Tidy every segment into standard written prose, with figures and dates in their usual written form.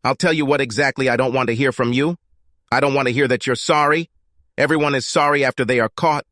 I'll tell you what exactly I don't want to hear from you. I don't want to hear that you're sorry. Everyone is sorry after they are caught.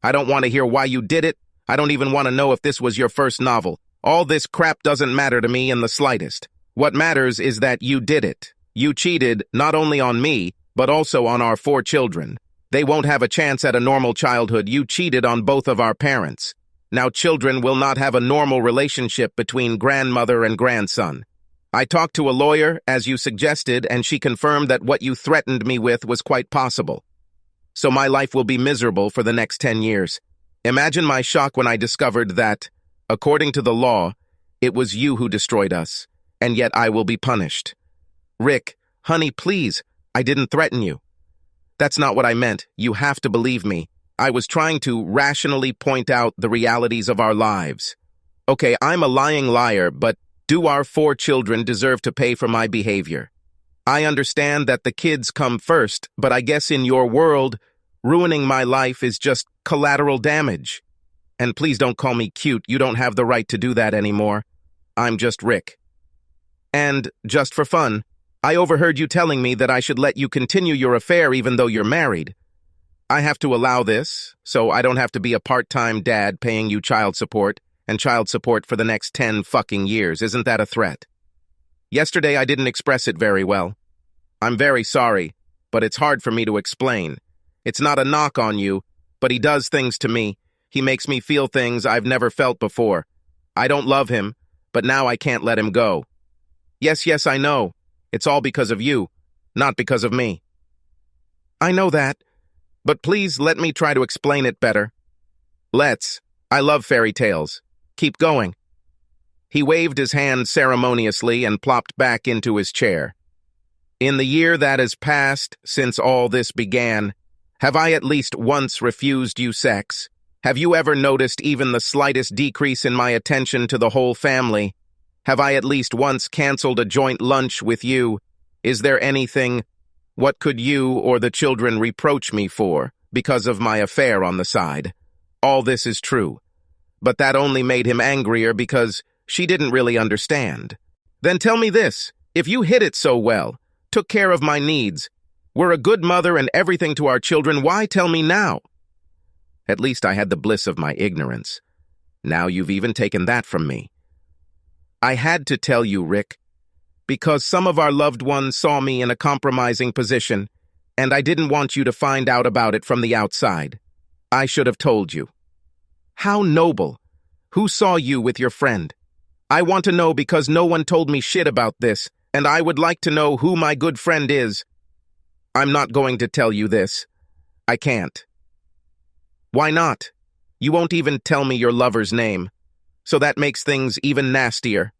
I don't want to hear why you did it. I don't even want to know if this was your first novel. All this crap doesn't matter to me in the slightest. What matters is that you did it. You cheated not only on me, but also on our 4 children. They won't have a chance at a normal childhood. You cheated on both of our parents. Now children will not have a normal relationship between grandmother and grandson. I talked to a lawyer, as you suggested, and she confirmed that what you threatened me with was quite possible. So my life will be miserable for the next 10 years. Imagine my shock when I discovered that, according to the law, it was you who destroyed us, and yet I will be punished. Rick, honey, please, I didn't threaten you. That's not what I meant. You have to believe me. I was trying to rationally point out the realities of our lives. Okay, I'm a lying liar, but do our 4 children deserve to pay for my behavior? I understand that the kids come first, but I guess in your world, ruining my life is just collateral damage. And please don't call me cute. You don't have the right to do that anymore. I'm just Rick. And, just for fun, I overheard you telling me that I should let you continue your affair even though you're married. I have to allow this, so I don't have to be a part-time dad paying you child support and child support for the next 10 fucking years. Isn't that a threat? Yesterday I didn't express it very well. I'm very sorry, but it's hard for me to explain. It's not a knock on you, but he does things to me. He makes me feel things I've never felt before. I don't love him, but now I can't let him go. Yes, I know. It's all because of you, not because of me. I know that, but please let me try to explain it better. Let's. I love fairy tales. Keep going. He waved his hand ceremoniously and plopped back into his chair. In the year that has passed since all this began, have I at least once refused you sex? Have you ever noticed even the slightest decrease in my attention to the whole family? Have I at least once canceled a joint lunch with you? Is there anything? What could you or the children reproach me for because of my affair on the side? All this is true. But that only made him angrier because she didn't really understand. Then tell me this, if you hid it so well, took care of my needs, were a good mother and everything to our children, why tell me now? At least I had the bliss of my ignorance. Now you've even taken that from me. I had to tell you, Rick, because some of our loved ones saw me in a compromising position, and I didn't want you to find out about it from the outside. I should have told you. How noble. Who saw you with your friend? I want to know because no one told me shit about this, and I would like to know who my good friend is. I'm not going to tell you this. I can't. Why not? You won't even tell me your lover's name, so that makes things even nastier.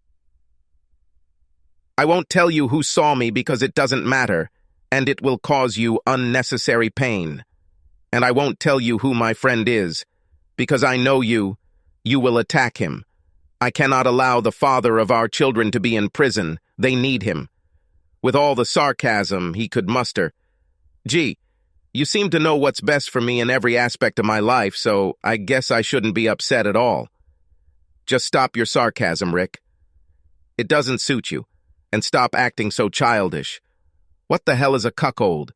I won't tell you who saw me because it doesn't matter, and it will cause you unnecessary pain. And I won't tell you who my friend is, because I know you will attack him. I cannot allow the father of our children to be in prison. They need him. With all the sarcasm he could muster. Gee, you seem to know what's best for me in every aspect of my life, so I guess I shouldn't be upset at all. Just stop your sarcasm, Rick. It doesn't suit you. And stop acting so childish. What the hell is a cuckold?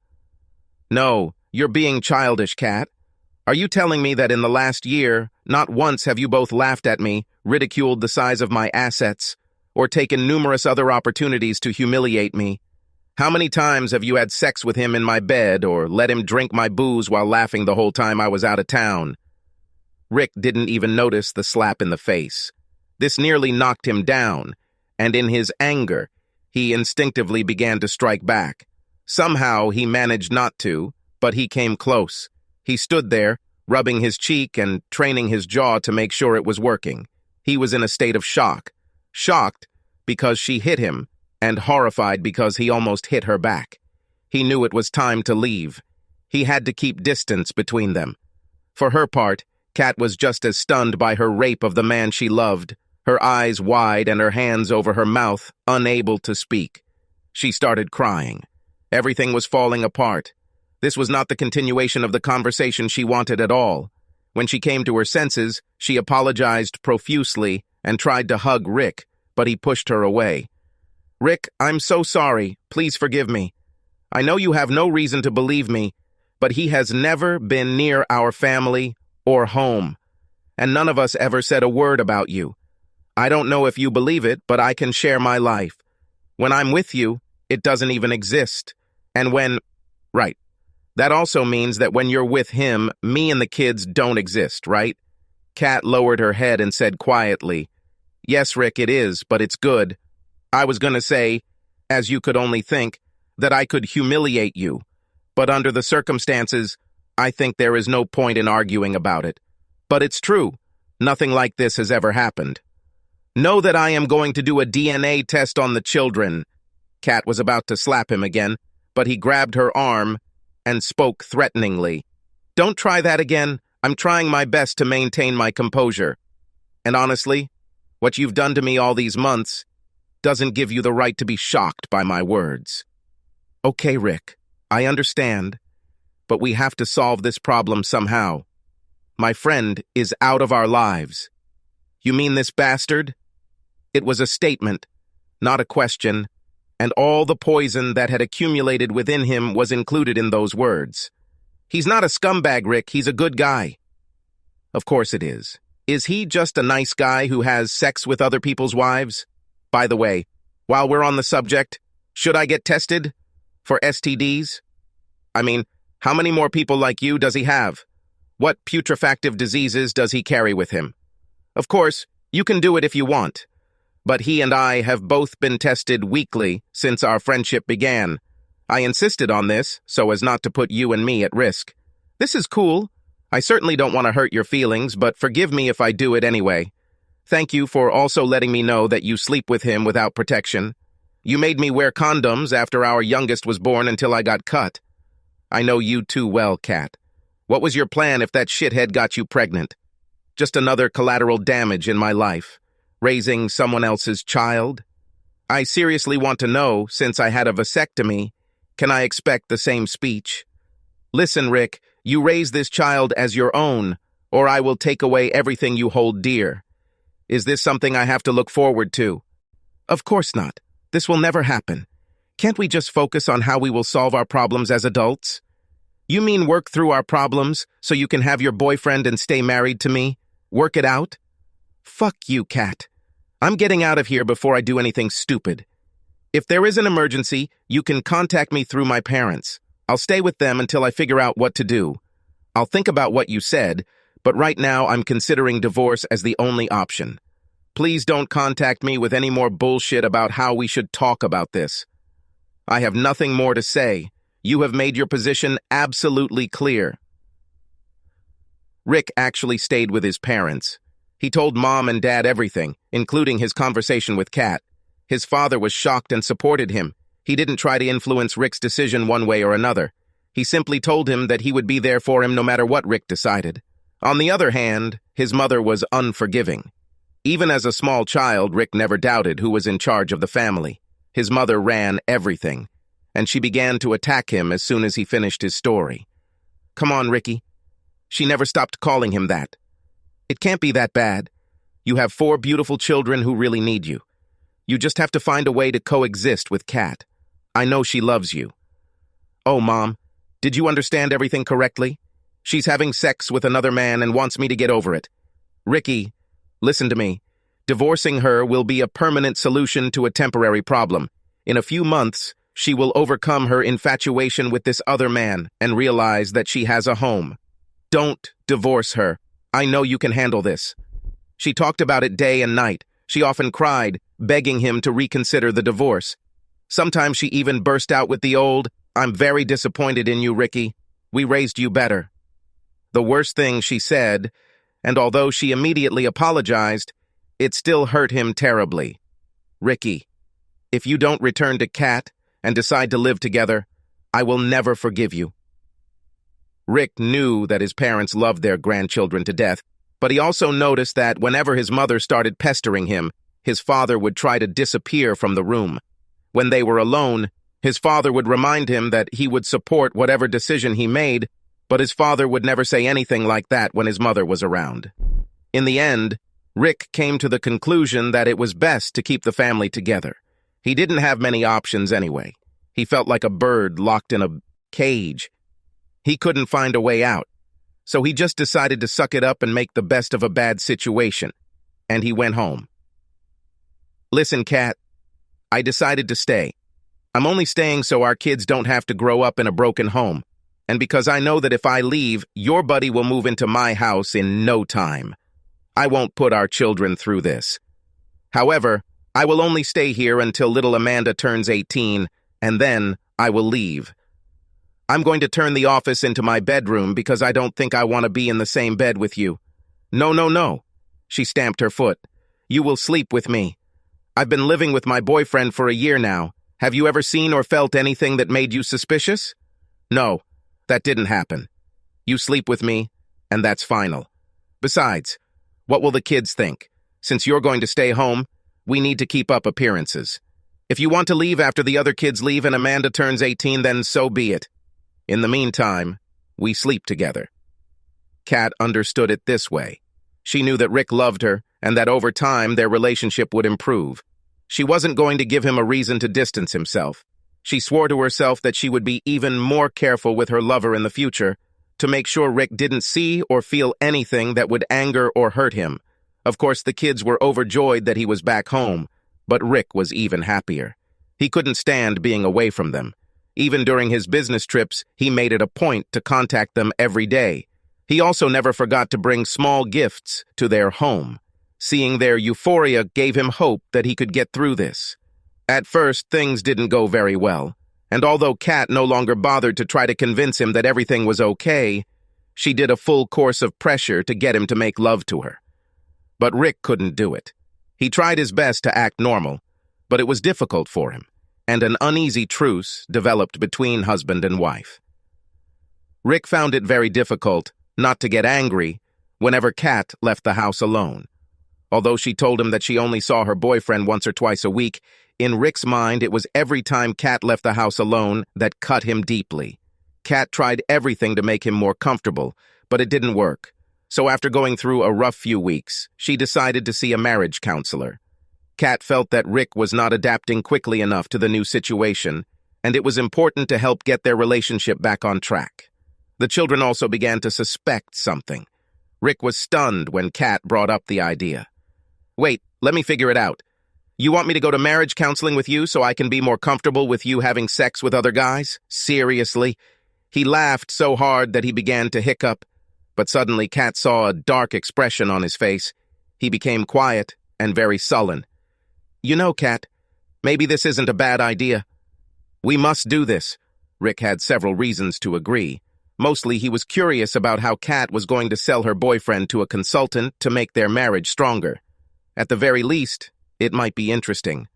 No, you're being childish, Kat. Are you telling me that in the last year, not once have you both laughed at me, ridiculed the size of my assets, or taken numerous other opportunities to humiliate me? How many times have you had sex with him in my bed or let him drink my booze while laughing the whole time I was out of town? Rick didn't even notice the slap in the face. This nearly knocked him down, and in his anger, he instinctively began to strike back. Somehow he managed not to, but he came close. He stood there, rubbing his cheek and training his jaw to make sure it was working. He was in a state of shock. Shocked because she hit him, and horrified because he almost hit her back. He knew it was time to leave. He had to keep distance between them. For her part, Kat was just as stunned by her rape of the man she loved, her eyes wide and her hands over her mouth, unable to speak. She started crying. Everything was falling apart. This was not the continuation of the conversation she wanted at all. When she came to her senses, she apologized profusely and tried to hug Rick, but he pushed her away. Rick, I'm so sorry. Please forgive me. I know you have no reason to believe me, but he has never been near our family or home, and none of us ever said a word about you. I don't know if you believe it, but I can share my life. When I'm with you, it doesn't even exist. And right. That also means that when you're with him, me and the kids don't exist, right? Kat lowered her head and said quietly, Yes, Rick, it is, but it's good. I was going to say, as you could only think, that I could humiliate you. But under the circumstances, I think there is no point in arguing about it. But it's true. Nothing like this has ever happened. Know that I am going to do a DNA test on the children. Kat was about to slap him again, but he grabbed her arm and spoke threateningly. Don't try that again. I'm trying my best to maintain my composure. And honestly, what you've done to me all these months doesn't give you the right to be shocked by my words. Okay, Rick, I understand, but we have to solve this problem somehow. My friend is out of our lives. You mean this bastard? It was a statement, not a question, and all the poison that had accumulated within him was included in those words. He's not a scumbag, Rick. He's a good guy. Of course it is. Is he just a nice guy who has sex with other people's wives? By the way, while we're on the subject, should I get tested for STDs? I mean, how many more people like you does he have? What putrefactive diseases does he carry with him? Of course, you can do it if you want. But he and I have both been tested weekly since our friendship began. I insisted on this so as not to put you and me at risk. This is cool. I certainly don't want to hurt your feelings, but forgive me if I do it anyway. Thank you for also letting me know that you sleep with him without protection. You made me wear condoms after our youngest was born until I got cut. I know you too well, Kat. What was your plan if that shithead got you pregnant? Just another collateral damage in my life. Raising someone else's child? I seriously want to know, since I had a vasectomy, can I expect the same speech? Listen, Rick, you raise this child as your own, or I will take away everything you hold dear. Is this something I have to look forward to? Of course not. This will never happen. Can't we just focus on how we will solve our problems as adults? You mean work through our problems so you can have your boyfriend and stay married to me? Work it out? Fuck you, Kat. I'm getting out of here before I do anything stupid. If there is an emergency, you can contact me through my parents. I'll stay with them until I figure out what to do. I'll think about what you said, but right now I'm considering divorce as the only option. Please don't contact me with any more bullshit about how we should talk about this. I have nothing more to say. You have made your position absolutely clear. Rick actually stayed with his parents. He told Mom and Dad everything, including his conversation with Kat. His father was shocked and supported him. He didn't try to influence Rick's decision one way or another. He simply told him that he would be there for him no matter what Rick decided. On the other hand, his mother was unforgiving. Even as a small child, Rick never doubted who was in charge of the family. His mother ran everything, and she began to attack him as soon as he finished his story. Come on, Ricky. She never stopped calling him that. It can't be that bad. You have 4 beautiful children who really need you. You just have to find a way to coexist with Kat. I know she loves you. Oh, Mom, did you understand everything correctly? She's having sex with another man and wants me to get over it. Ricky, listen to me. Divorcing her will be a permanent solution to a temporary problem. In a few months, she will overcome her infatuation with this other man and realize that she has a home. Don't divorce her. I know you can handle this. She talked about it day and night. She often cried, begging him to reconsider the divorce. Sometimes she even burst out with the old, I'm very disappointed in you, Ricky. We raised you better. The worst thing she said, and although she immediately apologized, it still hurt him terribly. Ricky, if you don't return to Kat and decide to live together, I will never forgive you. Rick knew that his parents loved their grandchildren to death, but he also noticed that whenever his mother started pestering him, his father would try to disappear from the room. When they were alone, his father would remind him that he would support whatever decision he made, but his father would never say anything like that when his mother was around. In the end, Rick came to the conclusion that it was best to keep the family together. He didn't have many options anyway. He felt like a bird locked in a cage. He couldn't find a way out, so he just decided to suck it up and make the best of a bad situation, and he went home. Listen, Kat, I decided to stay. I'm only staying so our kids don't have to grow up in a broken home, and because I know that if I leave, your buddy will move into my house in no time. I won't put our children through this. However, I will only stay here until little Amanda turns 18, and then I will leave. I'm going to turn the office into my bedroom because I don't think I want to be in the same bed with you. No, no, no. She stamped her foot. You will sleep with me. I've been living with my boyfriend for a year now. Have you ever seen or felt anything that made you suspicious? No, that didn't happen. You sleep with me, and that's final. Besides, what will the kids think? Since you're going to stay home, we need to keep up appearances. If you want to leave after the other kids leave and Amanda turns 18, then so be it. In the meantime, we sleep together. Kat understood it this way. She knew that Rick loved her and that over time their relationship would improve. She wasn't going to give him a reason to distance himself. She swore to herself that she would be even more careful with her lover in the future to make sure Rick didn't see or feel anything that would anger or hurt him. Of course, the kids were overjoyed that he was back home, but Rick was even happier. He couldn't stand being away from them. Even during his business trips, he made it a point to contact them every day. He also never forgot to bring small gifts to their home. Seeing their euphoria gave him hope that he could get through this. At first, things didn't go very well, and although Kat no longer bothered to try to convince him that everything was okay, she did a full course of pressure to get him to make love to her. But Rick couldn't do it. He tried his best to act normal, but it was difficult for him, and an uneasy truce developed between husband and wife. Rick found it very difficult not to get angry whenever Kat left the house alone. Although she told him that she only saw her boyfriend once or twice a week, in Rick's mind it was every time Kat left the house alone that cut him deeply. Kat tried everything to make him more comfortable, but it didn't work. So after going through a rough few weeks, she decided to see a marriage counselor. Kat felt that Rick was not adapting quickly enough to the new situation, and it was important to help get their relationship back on track. The children also began to suspect something. Rick was stunned when Kat brought up the idea. Wait, let me figure it out. You want me to go to marriage counseling with you so I can be more comfortable with you having sex with other guys? Seriously? He laughed so hard that he began to hiccup, but suddenly Kat saw a dark expression on his face. He became quiet and very sullen. You know, Kat, maybe this isn't a bad idea. We must do this. Rick had several reasons to agree. Mostly he was curious about how Kat was going to sell her boyfriend to a consultant to make their marriage stronger. At the very least, it might be interesting.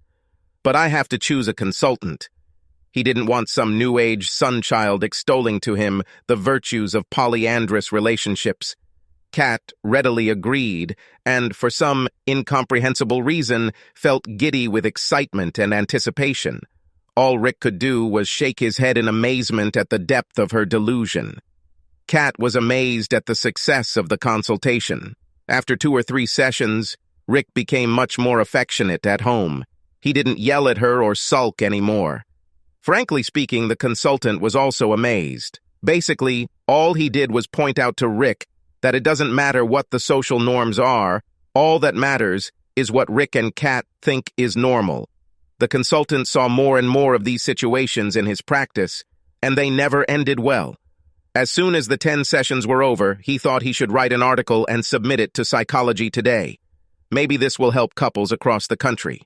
But I have to choose a consultant. He didn't want some new-age son-child extolling to him the virtues of polyandrous relationships. Kat readily agreed, and for some incomprehensible reason felt giddy with excitement and anticipation. All Rick could do was shake his head in amazement at the depth of her delusion. Kat was amazed at the success of the consultation. After 2 or 3 sessions, Rick became much more affectionate at home. He didn't yell at her or sulk anymore. Frankly speaking, the consultant was also amazed. Basically, all he did was point out to Rick that it doesn't matter what the social norms are, all that matters is what Rick and Kat think is normal. The consultant saw more and more of these situations in his practice, and they never ended well. As soon as the 10 sessions were over, he thought he should write an article and submit it to Psychology Today. Maybe this will help couples across the country.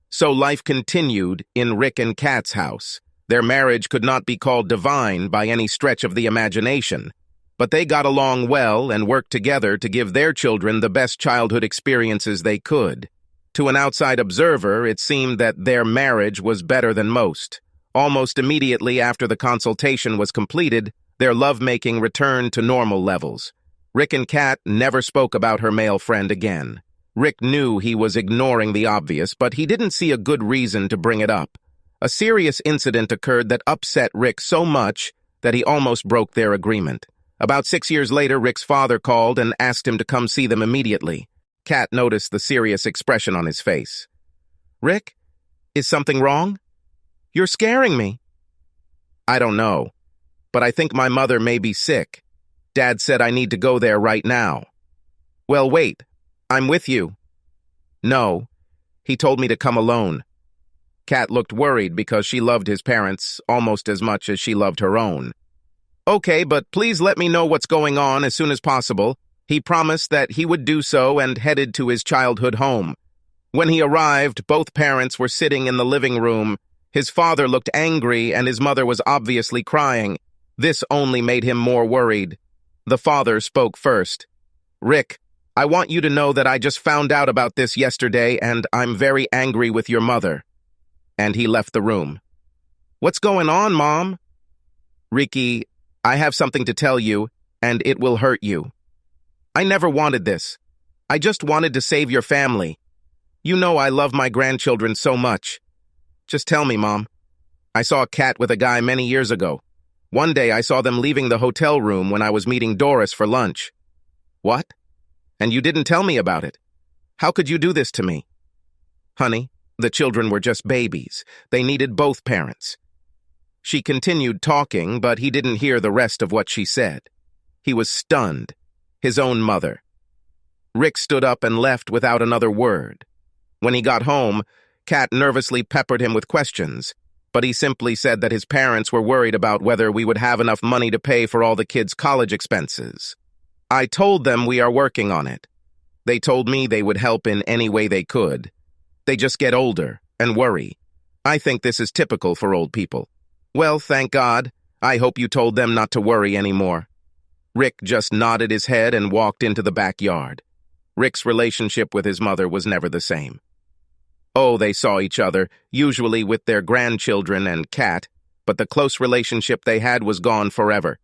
So life continued in Rick and Kat's house. Their marriage could not be called divine by any stretch of the imagination, but they got along well and worked together to give their children the best childhood experiences they could. To an outside observer, it seemed that their marriage was better than most. Almost immediately after the consultation was completed, their lovemaking returned to normal levels. Rick and Kat never spoke about her male friend again. Rick knew he was ignoring the obvious, but he didn't see a good reason to bring it up. A serious incident occurred that upset Rick so much that he almost broke their agreement. About 6 years later, Rick's father called and asked him to come see them immediately. Kat noticed the serious expression on his face. Rick, Is something wrong? You're scaring me. I don't know, but I think my mother may be sick. Dad said I need to go there right now. Well, wait. I'm with you. No. He told me to come alone. Kat looked worried because she loved his parents almost as much as she loved her own. Okay, but please let me know what's going on as soon as possible. He promised that he would do so and headed to his childhood home. When he arrived, both parents were sitting in the living room. His father looked angry and his mother was obviously crying. This only made him more worried. The father spoke first. Rick, I want you to know that I just found out about this yesterday and I'm very angry with your mother. And he left the room. What's going on, Mom? Ricky, I have something to tell you, and it will hurt you. I never wanted this. I just wanted to save your family. You know I love my grandchildren so much. Just tell me, Mom. I saw a cat with a guy many years ago. One day I saw them leaving the hotel room when I was meeting Doris for lunch. What? And you didn't tell me about it. How could you do this to me? Honey, the children were just babies. They needed both parents. She continued talking, but he didn't hear the rest of what she said. He was stunned. His own mother. Rick stood up and left without another word. When he got home, Kat nervously peppered him with questions, but he simply said that his parents were worried about whether we would have enough money to pay for all the kids' college expenses. I told them we are working on it. They told me they would help in any way they could. They just get older and worry. I think this is typical for old people. Well, thank God. I hope you told them not to worry anymore. Rick just nodded his head and walked into the backyard. Rick's relationship with his mother was never the same. Oh, they saw each other, usually with their grandchildren and Kat, but the close relationship they had was gone forever.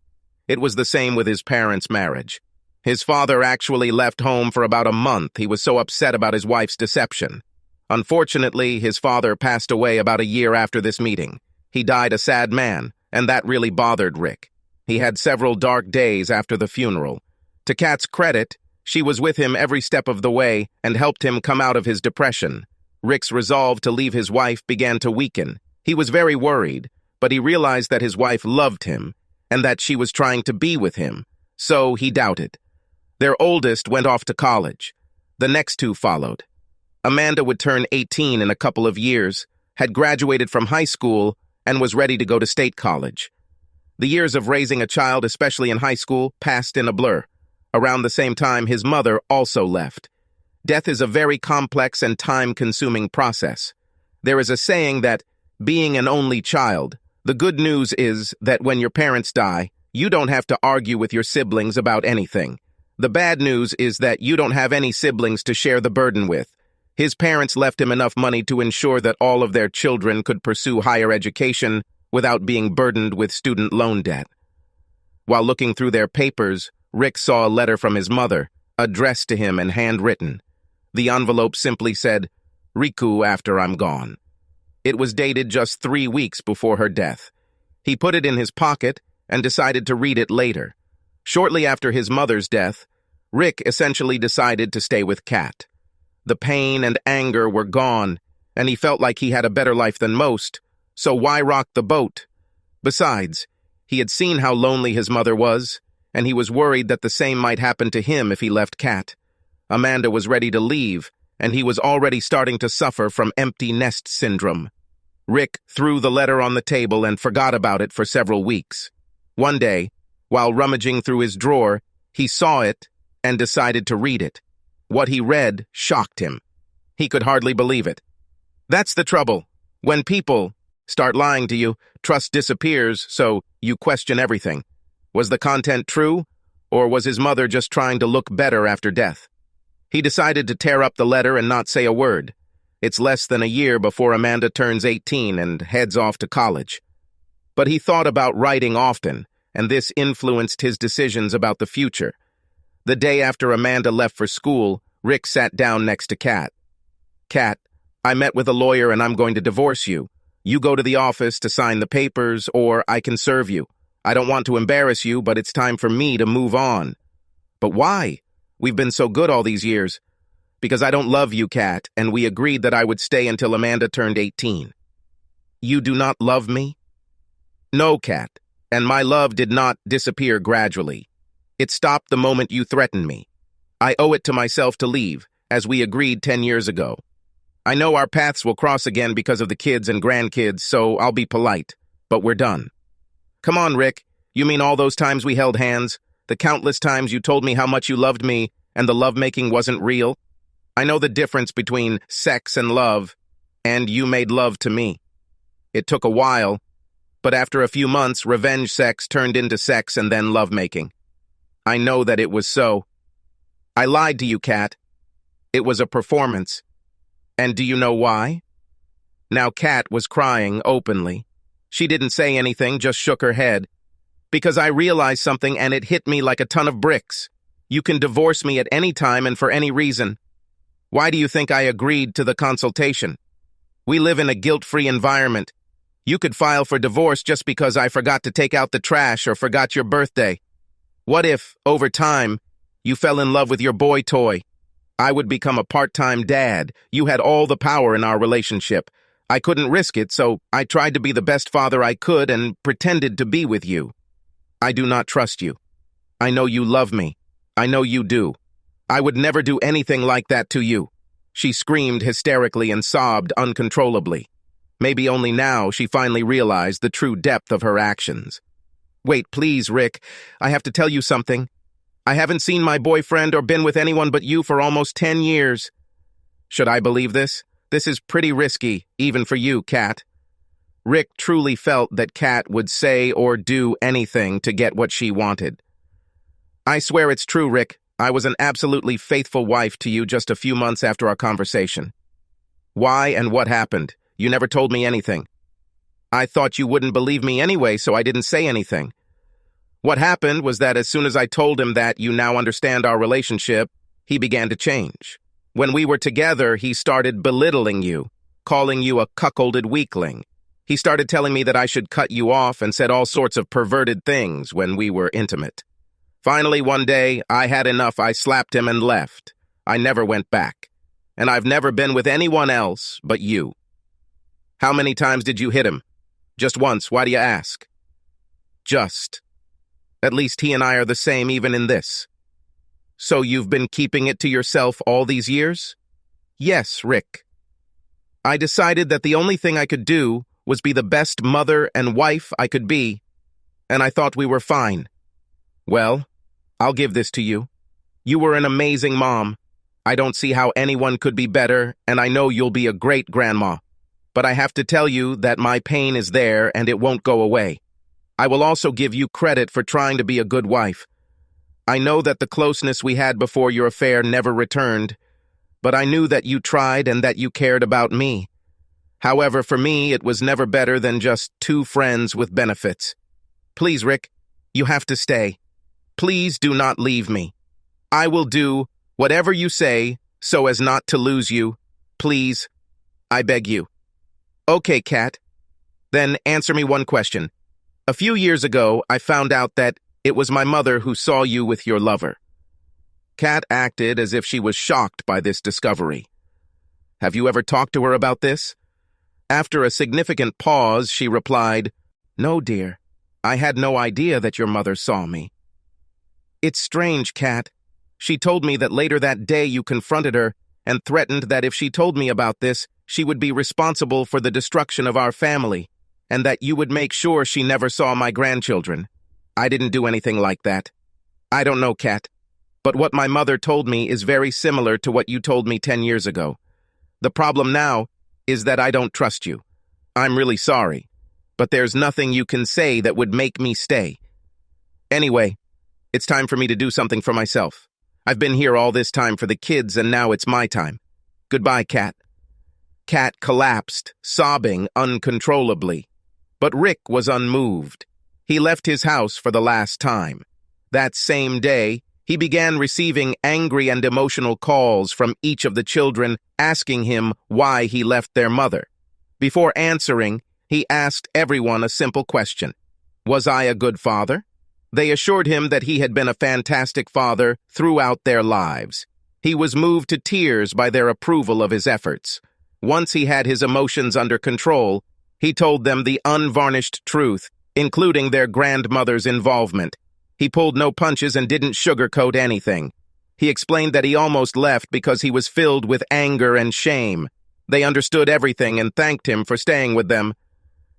It was the same with his parents' marriage. His father actually left home for about a month. He was so upset about his wife's deception. Unfortunately, his father passed away about a year after this meeting. He died a sad man, and that really bothered Rick. He had several dark days after the funeral. To Kat's credit, she was with him every step of the way and helped him come out of his depression. Rick's resolve to leave his wife began to weaken. He was very worried, but he realized that his wife loved him and that she was trying to be with him, so he doubted. Their oldest went off to college. The next two followed. Amanda would turn 18 in a couple of years, had graduated from high school, and was ready to go to state college. The years of raising a child, especially in high school, passed in a blur. Around the same time, his mother also left. Death is a very complex and time-consuming process. There is a saying that, being an only child, the good news is that when your parents die, you don't have to argue with your siblings about anything. The bad news is that you don't have any siblings to share the burden with. His parents left him enough money to ensure that all of their children could pursue higher education without being burdened with student loan debt. While looking through their papers, Rick saw a letter from his mother, addressed to him and handwritten. The envelope simply said, "Riku after I'm gone." It was dated just 3 weeks before her death. He put it in his pocket and decided to read it later. Shortly after his mother's death, Rick essentially decided to stay with Kat. The pain and anger were gone, and he felt like he had a better life than most, so why rock the boat? Besides, he had seen how lonely his mother was, and he was worried that the same might happen to him if he left Kat. Amanda was ready to leave, and he was already starting to suffer from empty nest syndrome. Rick threw the letter on the table and forgot about it for several weeks. One day, while rummaging through his drawer, he saw it and decided to read it. What he read shocked him. He could hardly believe it. That's the trouble. When people start lying to you, trust disappears, so you question everything. Was the content true, or was his mother just trying to look better after death? He decided to tear up the letter and not say a word. It's less than a year before Amanda turns 18 and heads off to college. But he thought about writing often, and this influenced his decisions about the future. The day after Amanda left for school, Rick sat down next to Kat. "Kat, I met with a lawyer and I'm going to divorce you. You go to the office to sign the papers, or I can serve you. I don't want to embarrass you, but it's time for me to move on." "But why? We've been so good all these years." Because I don't love you, Kat, and we agreed that I would stay until Amanda turned 18. You do not love me? No, Kat, and my love did not disappear gradually. It stopped the moment you threatened me. I owe it to myself to leave, as we agreed 10 years ago. I know our paths will cross again because of the kids and grandkids, so I'll be polite, but we're done. Come on, Rick. You mean all those times we held hands? The countless times you told me how much you loved me and the lovemaking wasn't real? I know the difference between sex and love, and you made love to me. It took a while, but after a few months, revenge sex turned into sex and then lovemaking. I know that it was so. I lied to you, Kat. It was a performance. And do you know why? Now Kat was crying openly. She didn't say anything, just shook her head. Because I realized something and it hit me like a ton of bricks. You can divorce me at any time and for any reason. Why do you think I agreed to the consultation? We live in a guilt-free environment. You could file for divorce just because I forgot to take out the trash or forgot your birthday. What if, over time, you fell in love with your boy toy? I would become a part-time dad. You had all the power in our relationship. I couldn't risk it, so I tried to be the best father I could and pretended to be with you. I do not trust you. I know you love me. I know you do. I would never do anything like that to you. She screamed hysterically and sobbed uncontrollably. Maybe only now she finally realized the true depth of her actions. Wait, please, Rick. I have to tell you something. I haven't seen my boyfriend or been with anyone but you for almost 10 years. Should I believe this? This is pretty risky, even for you, Kat. Rick truly felt that Kat would say or do anything to get what she wanted. I swear it's true, Rick. I was an absolutely faithful wife to you just a few months after our conversation. Why and what happened? You never told me anything. I thought you wouldn't believe me anyway, so I didn't say anything. What happened was that as soon as I told him that you now understand our relationship, he began to change. When we were together, he started belittling you, calling you a cuckolded weakling. He started telling me that I should cut you off and said all sorts of perverted things when we were intimate. Finally, one day, I had enough. I slapped him and left. I never went back. And I've never been with anyone else but you. How many times did you hit him? Just once. Why do you ask? Just. At least he and I are the same even in this. So you've been keeping it to yourself all these years? Yes, Rick. I decided that the only thing I could do was be the best mother and wife I could be, and I thought we were fine. Well, I'll give this to you. You were an amazing mom. I don't see how anyone could be better, and I know you'll be a great grandma. But I have to tell you that my pain is there and it won't go away. I will also give you credit for trying to be a good wife. I know that the closeness we had before your affair never returned, but I knew that you tried and that you cared about me. However, for me, it was never better than just two friends with benefits. Please, Rick, you have to stay. Please do not leave me. I will do whatever you say so as not to lose you. Please, I beg you. Okay, Kat. Then answer me one question. A few years ago, I found out that it was my mother who saw you with your lover. Kat acted as if she was shocked by this discovery. Have you ever talked to her about this? After a significant pause, she replied, No, dear. I had no idea that your mother saw me. It's strange, Kat. She told me that later that day you confronted her and threatened that if she told me about this, she would be responsible for the destruction of our family, and that you would make sure she never saw my grandchildren. I didn't do anything like that. I don't know, Kat, but what my mother told me is very similar to what you told me 10 years ago. The problem now is that I don't trust you. I'm really sorry, but there's nothing you can say that would make me stay. Anyway, it's time for me to do something for myself. I've been here all this time for the kids, and now it's my time. Goodbye, Kat. Kat collapsed, sobbing uncontrollably. But Rick was unmoved. He left his house for the last time. That same day, he began receiving angry and emotional calls from each of the children asking him why he left their mother. Before answering, he asked everyone a simple question. Was I a good father? They assured him that he had been a fantastic father throughout their lives. He was moved to tears by their approval of his efforts. Once he had his emotions under control, he told them the unvarnished truth, including their grandmother's involvement. He pulled no punches and didn't sugarcoat anything. He explained that he almost left because he was filled with anger and shame. They understood everything and thanked him for staying with them.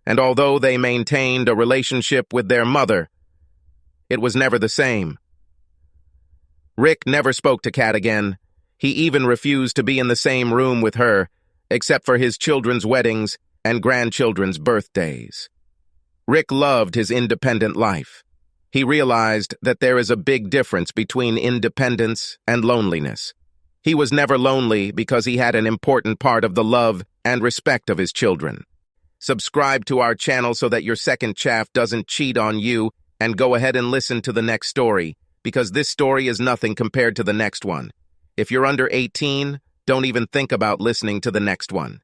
And although they maintained a relationship with their mother, it was never the same. Rick never spoke to Kat again. He even refused to be in the same room with her, except for his children's weddings and grandchildren's birthdays. Rick loved his independent life. He realized that there is a big difference between independence and loneliness. He was never lonely because he had an important part of the love and respect of his children. Subscribe to our channel so that your second chaff doesn't cheat on you, and go ahead and listen to the next story, because this story is nothing compared to the next one. If you're under 18, don't even think about listening to the next one.